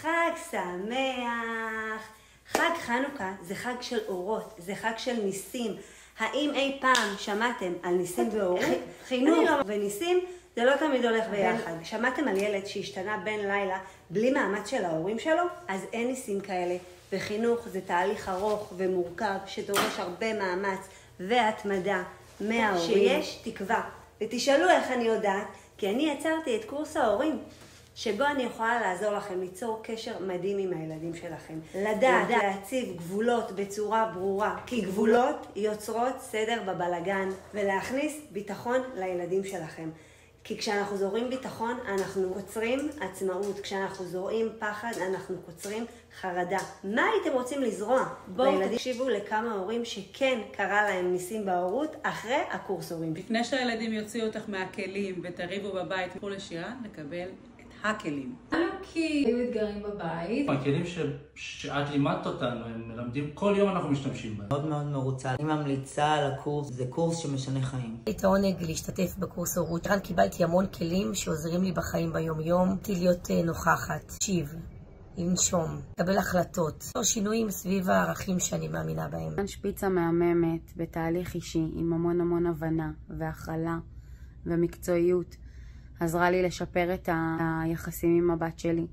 חג שמח. חג חנוכה זה חג של אורות, זה חג של ניסים. האם אי פעם שמעתם על ניסים ואורות? חינוך וניסים זה לא תמיד הולך ביחד. שמעתם על ילד שהשתנה בין לילה בלי מאמץ של ההורים שלו? אז אין ניסים כאלה. וחינוך זה תהליך ארוך ומורכב שדורש הרבה מאמץ והתמדה מההורים. שיש תקווה. ותשאלו איך אני יודעת, כי אני יצרתי את קורס ההורים, שבו אני יכולה לעזור לכם ליצור קשר מדהים עם הילדים שלכם. לדעת להציב גבולות בצורה ברורה, כי גבולות יוצרות סדר בבלגן, ולהכניס ביטחון לילדים שלכם. כי כשאנחנו זורעים ביטחון, אנחנו קוצרים עצמאות. כשאנחנו זורעים פחד, אנחנו קוצרים חרדה. מה הייתם רוצים לזרוע? בואו תקשיבו לכמה הורים שכן קרה להם ניסים בהורות אחרי הקורס הורים. לפני שהילדים יוציאו אותך מהכלים ותריבו בבית, תלכו לשירה לקבל את הכלים. כי היו אתגרים בבית. הכלים שאת לימדת אותנו, הם מלמדים, כל יום אנחנו משתמשים בהם. מאוד מאוד מרוצה. אני ממליצה על הקורס, זה קורס שמשנה חיים. הייתי עונג להשתתף בקורס הורות. כאן קיבלתי המון כלים שעוזרים לי בחיים ביום-יום. הייתי להיות נוכחת, תקשיב, לנשום, לקבל החלטות. או שינויים סביב הערכים שאני מאמינה בהם. שפיצה מהממת בתהליך אישי עם המון הבנה והכלה ומקצועיות. עזרה לי לשפר את היחסים עם הבת שלי.